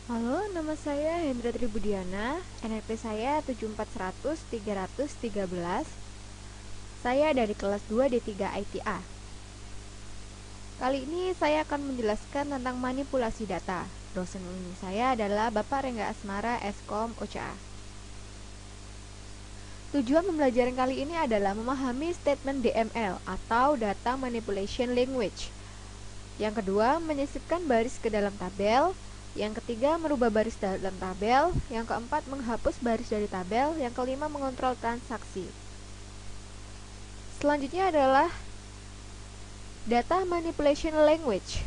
Halo, nama saya Hendra Tribudiana, NRP saya 74100-313. Saya dari kelas 2 D3 ITA. Kali ini saya akan menjelaskan tentang manipulasi data. Dosen pembimbing saya adalah Bapak Rengga Asmara, Eskom OCA. Tujuan pembelajaran kali ini adalah memahami statement DML atau Data Manipulation Language. Yang kedua, menyisipkan baris ke dalam tabel. Yang ketiga, merubah baris dalam tabel. Yang keempat, menghapus baris dari tabel. Yang kelima, mengontrol transaksi. Selanjutnya adalah Data Manipulation Language.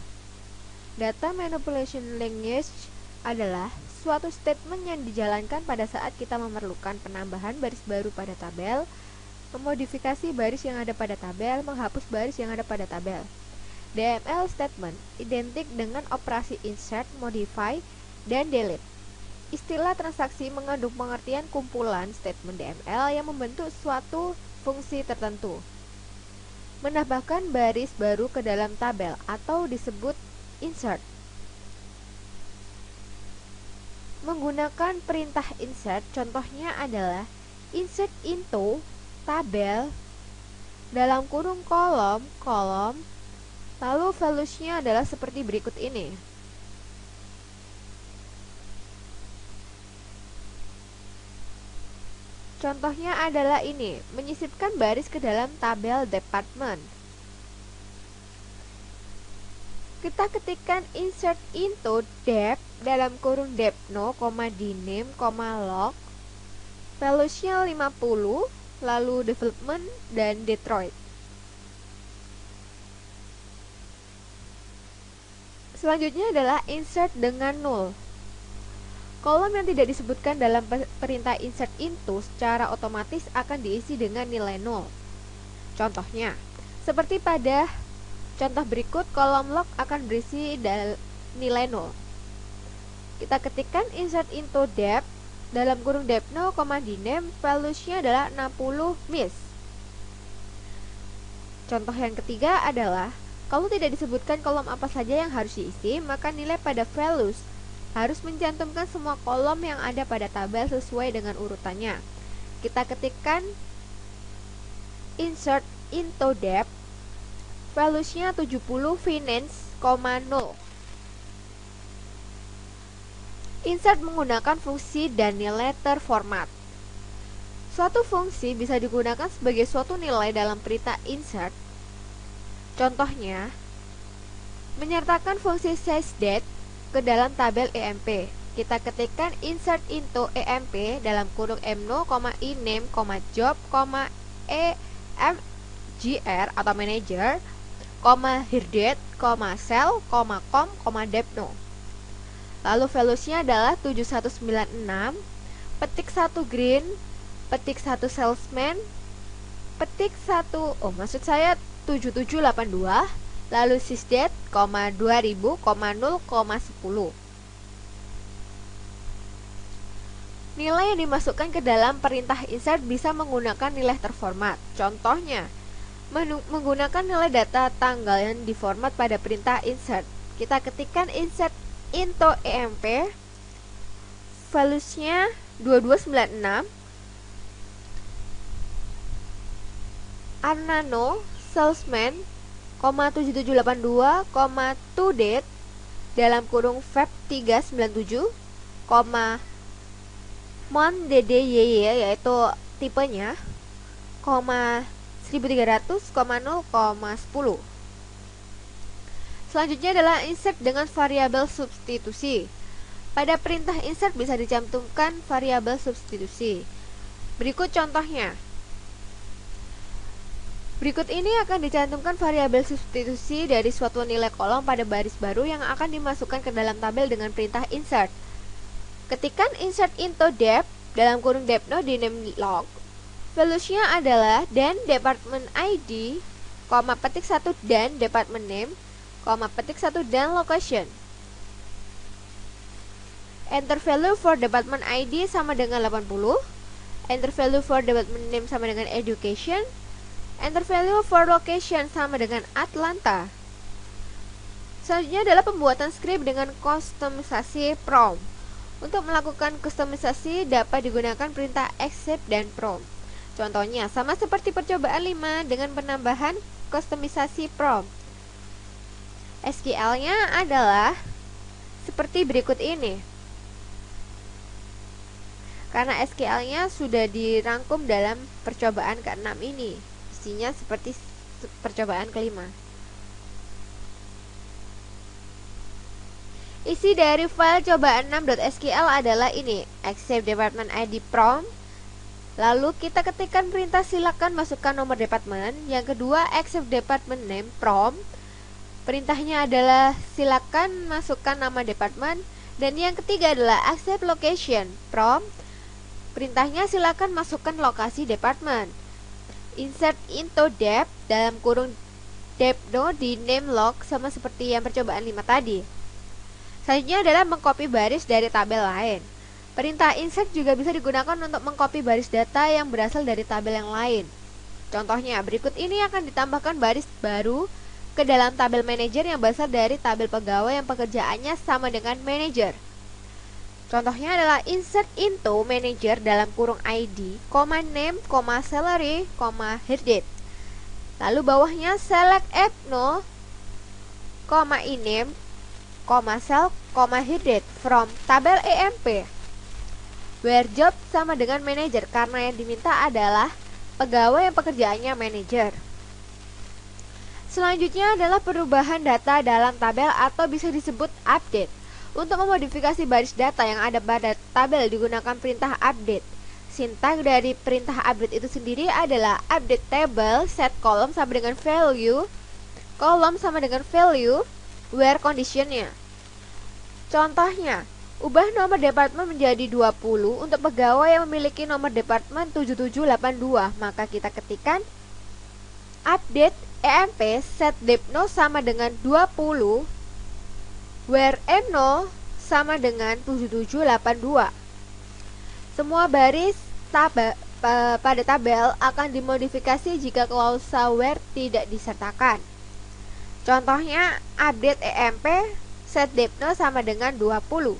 Data Manipulation Language adalah suatu statement yang dijalankan pada saat kita memerlukan penambahan baris baru pada tabel, memodifikasi baris yang ada pada tabel, menghapus baris yang ada pada tabel. DML statement identik dengan operasi insert, modify, dan delete. Istilah transaksi mengandung pengertian kumpulan statement DML yang membentuk suatu fungsi tertentu. Menambahkan baris baru ke dalam tabel atau disebut insert. Menggunakan perintah insert, contohnya adalah insert into tabel dalam kurung kolom, lalu values-nya adalah seperti berikut ini. Contohnya adalah ini, menyisipkan baris ke dalam tabel department. Kita ketikkan insert into dep dalam kurung depno, dname, log. Values-nya 50, lalu development dan Detroit. Selanjutnya adalah insert dengan null. Kolom yang tidak disebutkan dalam perintah insert into secara otomatis akan diisi dengan nilai nol. Contohnya, seperti pada contoh berikut, kolom log akan berisi nilai nol. Kita ketikkan insert into dep dalam kurung depno, dname, values-nya adalah 60 miss. Contoh yang ketiga adalah kalau tidak disebutkan kolom apa saja yang harus diisi, maka nilai pada values harus mencantumkan semua kolom yang ada pada tabel sesuai dengan urutannya. Kita ketikkan insert into dep, values-nya 70 finance, 0. Insert menggunakan fungsi dan nilai terformat. Suatu fungsi bisa digunakan sebagai suatu nilai dalam perintah insert. Contohnya, menyertakan fungsi sizeDate ke dalam tabel EMP. Kita ketikkan insert into EMP dalam kurung mno, iname, job, emgr atau manager, herdate, cell, com, depno. Lalu values-nya adalah 7196, petik 1 green, petik 1 salesman, petik 7782, lalu sysdate, 2000, 0,10. Nilai yang dimasukkan ke dalam perintah insert bisa menggunakan nilai terformat. Contohnya, menggunakan nilai data tanggal yang diformat pada perintah insert. Kita ketikkan insert into EMP, values-nya 2296, Arnano, salesman, 7782, to date dalam kurung Feb 397, month DDYY yaitu tipenya, 1300, 0,10. Selanjutnya adalah insert dengan variabel substitusi. Pada perintah insert bisa dicantumkan variabel substitusi. Berikut contohnya. Berikut ini akan dicantumkan variabel substitusi dari suatu nilai kolom pada baris baru yang akan dimasukkan ke dalam tabel dengan perintah insert. Ketikkan insert into dep dalam kurung depno di name log. Values-nya adalah dan department ID, petik 1 dan department name, petik 1 dan location. Enter value for department ID sama dengan 80. Enter value for department name sama dengan education. Enter value for location sama dengan Atlanta. Selanjutnya adalah pembuatan script dengan kustomisasi prompt. Untuk melakukan kustomisasi dapat digunakan perintah accept dan prompt. Contohnya sama seperti percobaan 5 dengan penambahan kustomisasi prompt. SQL-nya adalah seperti berikut ini. Karena SQL-nya sudah dirangkum dalam percobaan ke-6 ini, isinya seperti percobaan ke-5. Isi dari file cobaan 6.sql adalah ini, accept department ID prompt. Lalu kita ketikkan perintah silakan masukkan nomor departemen. Yang kedua, accept department name prompt. Perintahnya adalah silakan masukkan nama departemen. Dan yang ketiga adalah accept location prompt. Perintahnya silakan masukkan lokasi departemen. Insert into depth dalam kurung depth no di name log sama seperti yang percobaan 5 tadi. Selanjutnya adalah mengcopy baris dari tabel lain. Perintah insert juga bisa digunakan untuk mengcopy baris data yang berasal dari tabel yang lain. Contohnya, berikut ini akan ditambahkan baris baru ke dalam tabel manager yang berasal dari tabel pegawai yang pekerjaannya sama dengan manager. Contohnya adalah insert into manager dalam kurung ID, name, salary, head date. Lalu bawahnya select no, iname, cell, head date from tabel EMP. Where job sama dengan manager karena yang diminta adalah pegawai yang pekerjaannya manager. Selanjutnya adalah perubahan data dalam tabel atau bisa disebut update. Untuk memodifikasi baris data yang ada pada tabel digunakan perintah update. Sintaks dari perintah update itu sendiri adalah update table, set column sama dengan value, column sama dengan value, where conditionnya. Contohnya, ubah nomor departemen menjadi 20 untuk pegawai yang memiliki nomor departemen 7782. Maka kita ketikkan update EMP set depno sama dengan 20, where mno sama dengan 7782. Semua baris pada tabel akan dimodifikasi jika klausa where tidak disertakan. Contohnya, update EMP set depno sama dengan 20.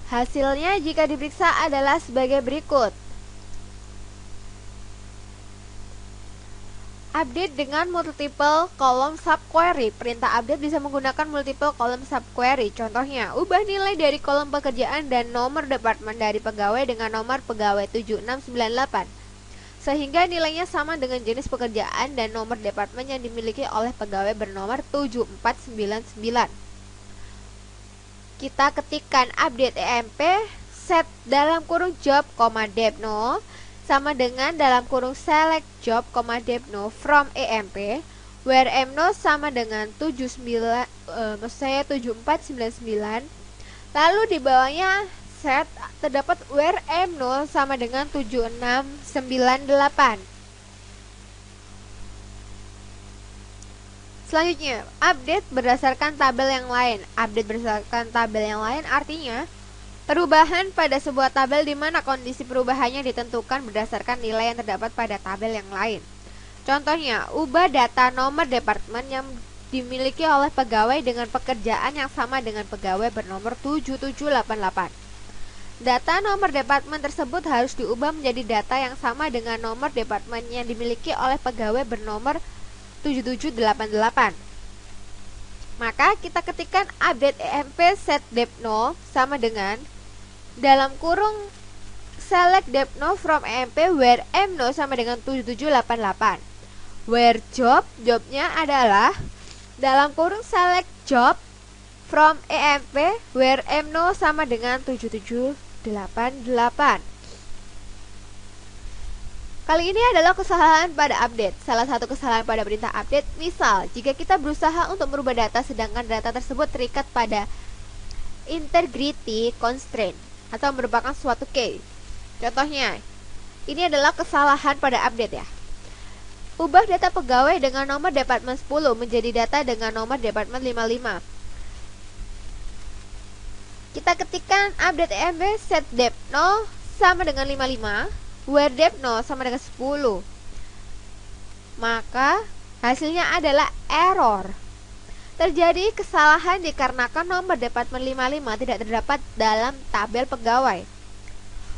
Hasilnya jika diperiksa adalah sebagai berikut. Update dengan multiple column subquery. Perintah update bisa menggunakan multiple column subquery. Contohnya, ubah nilai dari kolom pekerjaan dan nomor departemen dari pegawai dengan nomor pegawai 7698 sehingga nilainya sama dengan jenis pekerjaan dan nomor departemen yang dimiliki oleh pegawai bernomor 7499. Kita ketikkan update EMP set dalam kurung job, depno sama dengan dalam kurung select job, depno from EMP, where mno sama dengan 7499. Lalu di bawahnya set terdapat where mno sama dengan 7698. Selanjutnya, update berdasarkan tabel yang lain. Update berdasarkan tabel yang lain artinya perubahan pada sebuah tabel di mana kondisi perubahannya ditentukan berdasarkan nilai yang terdapat pada tabel yang lain. Contohnya, ubah data nomor departemen yang dimiliki oleh pegawai dengan pekerjaan yang sama dengan pegawai bernomor 7788. Data nomor departemen tersebut harus diubah menjadi data yang sama dengan nomor departemen yang dimiliki oleh pegawai bernomor 7788. Maka kita ketikkan update EMP set depno sama dengan dalam kurung select depno from EMP where mno sama dengan 7788. Where job, jobnya adalah dalam kurung select job from EMP where mno sama dengan 7788. Kali ini adalah kesalahan pada update. Salah satu kesalahan pada perintah update, misal jika kita berusaha untuk merubah data sedangkan data tersebut terikat pada integrity constraint atau merupakan suatu case. Contohnya, ini adalah kesalahan pada update ya. Ubah data pegawai dengan nomor departemen 10 menjadi data dengan nomor departemen 55. Kita ketikkan update EMP set depno sama dengan 55, where depno sama dengan 10. Maka Hasilnya adalah error. Terjadi kesalahan dikarenakan nomor departemen 55 tidak terdapat dalam tabel pegawai.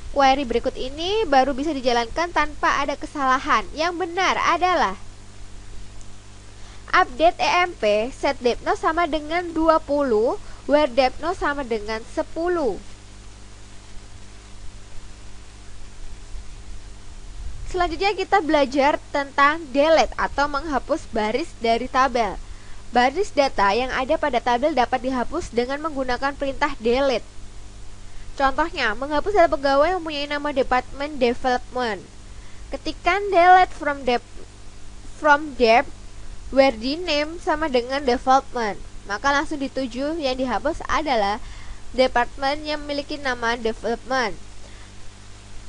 Query berikut ini baru bisa dijalankan tanpa ada kesalahan. Yang benar adalah update EMP set depno sama dengan 20, where depno sama dengan 10. Selanjutnya kita belajar tentang delete atau menghapus baris dari tabel. Baris data yang ada pada tabel dapat dihapus dengan menggunakan perintah delete. Contohnya, menghapus data pegawai yang mempunyai nama departemen development. Ketikkan delete from dep where the name sama dengan development, maka langsung dituju yang dihapus adalah departemen yang memiliki nama development.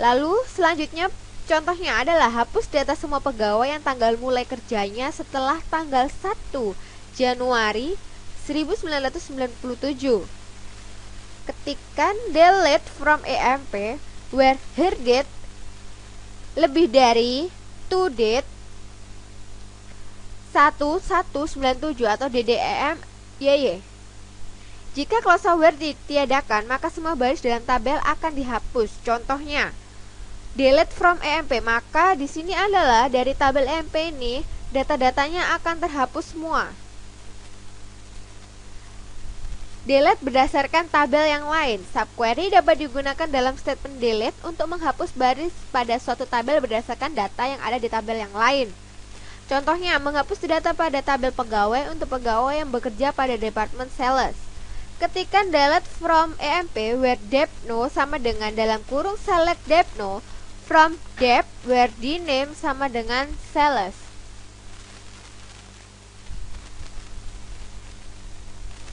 Lalu selanjutnya contohnya adalah hapus data semua pegawai yang tanggal mulai kerjanya setelah tanggal 1 Januari 1997. Ketikkan delete from EMP where her date lebih dari to date 1197 atau DDEM YY. Jika clause where ditiadakan, maka semua baris dalam tabel akan dihapus. Contohnya, delete from EMP, maka di sini adalah dari tabel EMP ini data-datanya akan terhapus semua. Delete berdasarkan tabel yang lain. Subquery dapat digunakan dalam statement delete untuk menghapus baris pada suatu tabel berdasarkan data yang ada di tabel yang lain. Contohnya, menghapus data pada tabel pegawai untuk pegawai yang bekerja pada departemen sales. Ketikkan delete from EMP where depno sama dengan dalam kurung select depno from dep where the name sama dengan sales.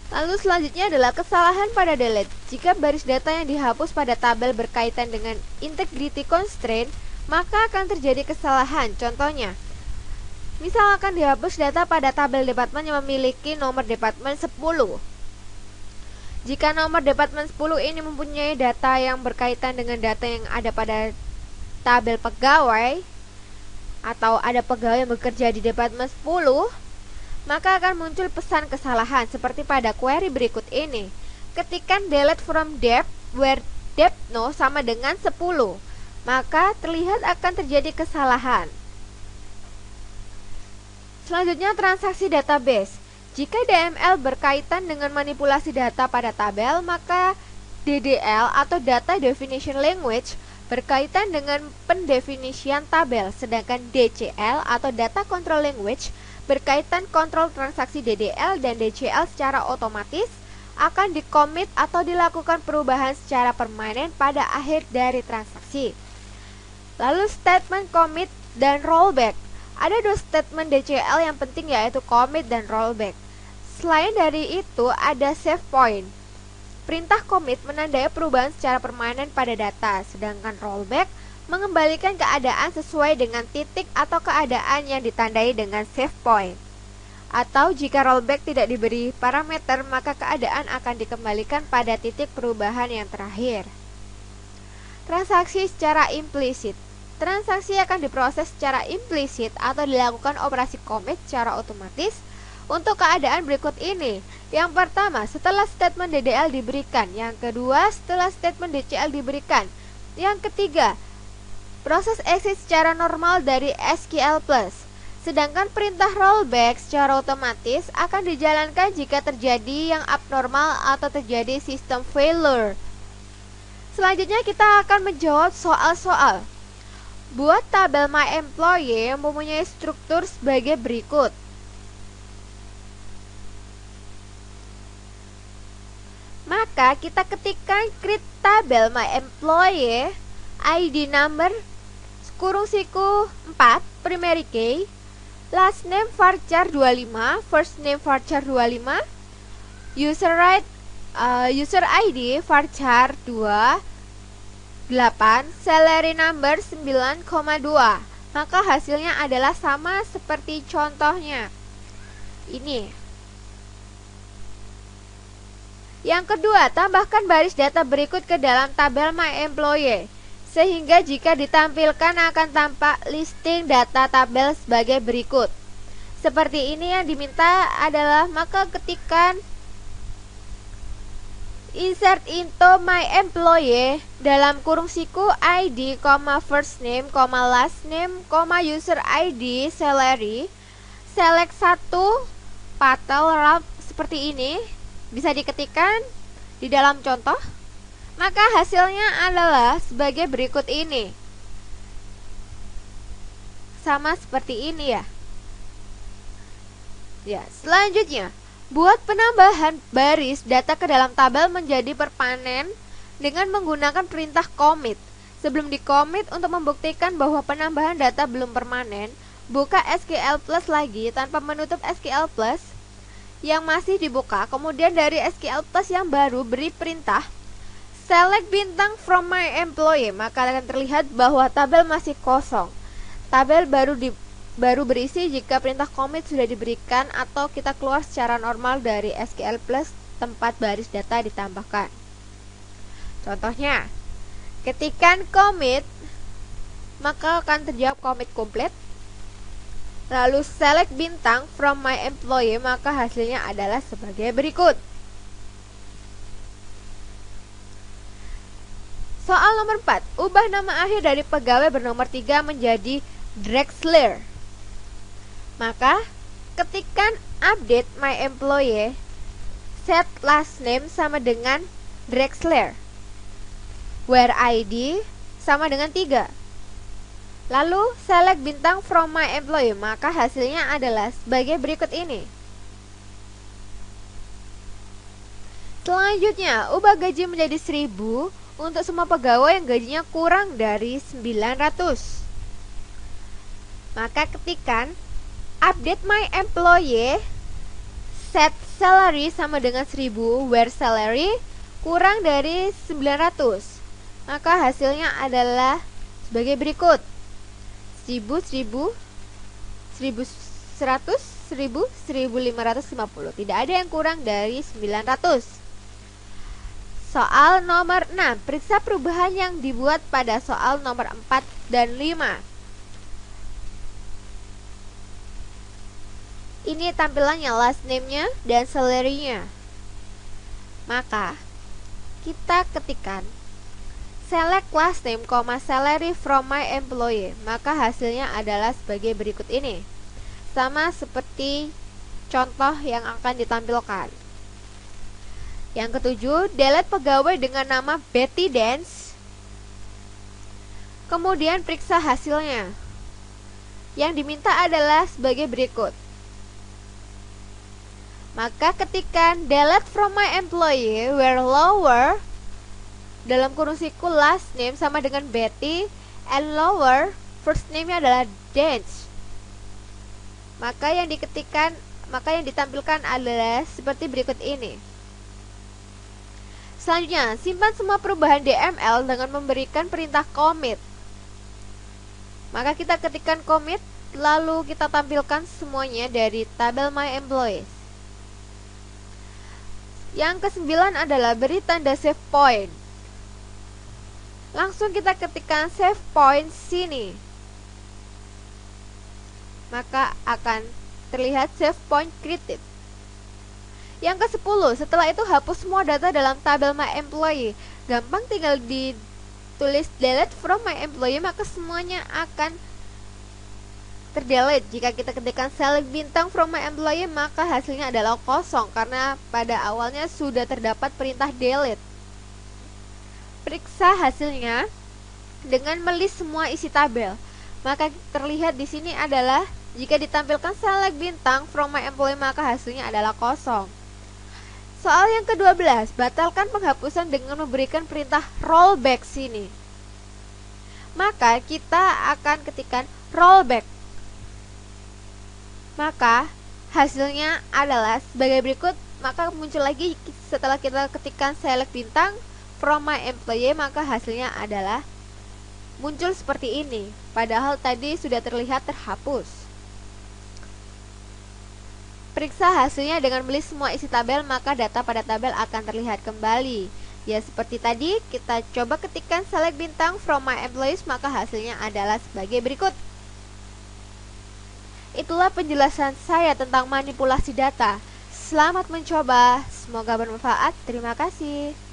Lalu selanjutnya adalah kesalahan pada delete. Jika baris data yang dihapus pada tabel berkaitan dengan integrity constraint, maka akan terjadi kesalahan. Contohnya, misal akan dihapus data pada tabel departemen yang memiliki nomor departemen 10. Jika nomor departemen 10 ini mempunyai data yang berkaitan dengan data yang ada pada tabel pegawai, atau ada pegawai yang bekerja di departemen 10, maka akan muncul pesan kesalahan seperti pada query berikut ini. Ketikkan delete from dep where depno sama dengan 10, maka terlihat akan terjadi kesalahan. Selanjutnya, transaksi database. Jika DML berkaitan dengan manipulasi data pada tabel, maka DDL atau Data Definition Language berkaitan dengan pendefinisian tabel, sedangkan DCL atau Data Control Language berkaitan kontrol transaksi DDL dan DCL secara otomatis akan dikomit atau dilakukan perubahan secara permanen pada akhir dari transaksi. Lalu statement commit dan rollback. Ada dua statement DCL yang penting, yaitu commit dan rollback. Selain dari itu ada save point. Perintah commit menandai perubahan secara permanen pada data, sedangkan rollback mengembalikan keadaan sesuai dengan titik atau keadaan yang ditandai dengan save point. Atau jika rollback tidak diberi parameter, maka keadaan akan dikembalikan pada titik perubahan yang terakhir. Transaksi secara implisit. Transaksi akan diproses secara implisit atau dilakukan operasi commit secara otomatis untuk keadaan berikut ini. Yang pertama, setelah statement DDL diberikan. Yang kedua, setelah statement DCL diberikan. Yang ketiga, proses exit secara normal dari SQL+. Sedangkan perintah rollback secara otomatis akan dijalankan jika terjadi yang abnormal atau terjadi sistem failure. Selanjutnya kita akan menjawab soal-soal. Buat tabel MyEmployee yang mempunyai struktur sebagai berikut. Maka kita ketikkan create tabel MyEmployee ID number kurung siku 4 primary key, last name varchar 25, first name varchar 25, user ID varchar 2 8, salary number 9,2. Maka hasilnya adalah sama seperti contohnya ini. Yang kedua, tambahkan baris data berikut ke dalam tabel MyEmployee, sehingga jika ditampilkan akan tampak listing data tabel sebagai berikut. Seperti ini yang diminta adalah maka ketikan insert into my employee dalam kurung siku ID, first name, last name, user ID, salary. Select satu patel seperti ini bisa diketikkan di dalam contoh. Maka hasilnya adalah sebagai berikut ini. Sama seperti ini ya. Ya, selanjutnya buat penambahan baris data ke dalam tabel menjadi permanen dengan menggunakan perintah commit. Sebelum di-commit untuk membuktikan bahwa penambahan data belum permanen, buka SQL Plus lagi tanpa menutup SQL Plus yang masih dibuka. Kemudian dari SQL Plus yang baru beri perintah select bintang from my employee, maka akan terlihat bahwa tabel masih kosong. Tabel baru berisi jika perintah commit sudah diberikan atau kita keluar secara normal dari SQL Plus tempat baris data ditambahkan. Contohnya, ketikan commit, maka akan terjawab commit complete. Lalu select bintang from my employee, maka hasilnya adalah sebagai berikut. Soal nomor 4, ubah nama akhir dari pegawai bernomor 3 menjadi Drexler. Maka ketikkan update my employee, set last name sama dengan Drexler, where ID sama dengan 3. Lalu select bintang from my employee, maka hasilnya adalah sebagai berikut ini. Selanjutnya, ubah gaji menjadi 1000 untuk semua pegawai yang gajinya kurang dari 900. Maka ketikkan update my employee, set salary sama dengan 1000, where salary kurang dari 900. Maka hasilnya adalah sebagai berikut: 1000, 1000, 1100, 1000, 1550. Tidak ada yang kurang dari 900. Soal nomor 6, periksa perubahan yang dibuat pada soal nomor 4 dan 5. Ini tampilannya, last name-nya dan salary-nya. Maka kita ketikkan select last name, salary from my employee, maka hasilnya adalah sebagai berikut ini. Sama seperti contoh yang akan ditampilkan. Yang ketujuh, delete pegawai dengan nama Betty Dance. Kemudian periksa hasilnya. Yang diminta adalah sebagai berikut. Maka ketikkan delete from my employee, where lower dalam kurung siku last name sama dengan Betty and lower first name-nya adalah Dance. Maka yang ditampilkan adalah seperti berikut ini. Selanjutnya, simpan semua perubahan DML dengan memberikan perintah commit. Maka kita ketikkan commit, lalu kita tampilkan semuanya dari tabel my employees. Yang ke-9 adalah beri tanda save point. Langsung kita ketikkan save point sini. Maka akan terlihat save point created. Yang ke-10, setelah itu hapus semua data dalam tabel my employee. Gampang, tinggal ditulis delete from my employee, maka semuanya akan terdelete. Jika kita ketikkan select bintang from my employee, maka hasilnya adalah kosong karena pada awalnya sudah terdapat perintah delete. Periksa hasilnya dengan melist semua isi tabel. Maka terlihat di sini adalah jika ditampilkan select bintang from my employee, maka hasilnya adalah kosong. Soal yang ke-12, batalkan penghapusan dengan memberikan perintah rollback sini. Maka kita akan ketikkan rollback. Maka hasilnya adalah sebagai berikut. Maka muncul lagi setelah kita ketikkan select bintang from my employee, maka hasilnya adalah muncul seperti ini. Padahal tadi sudah terlihat terhapus. Periksa hasilnya dengan melist semua isi tabel, maka data pada tabel akan terlihat kembali. Ya, seperti tadi kita coba ketikkan select bintang from my employees, maka hasilnya adalah sebagai berikut. Itulah penjelasan saya tentang manipulasi data. Selamat mencoba, semoga bermanfaat. Terima kasih.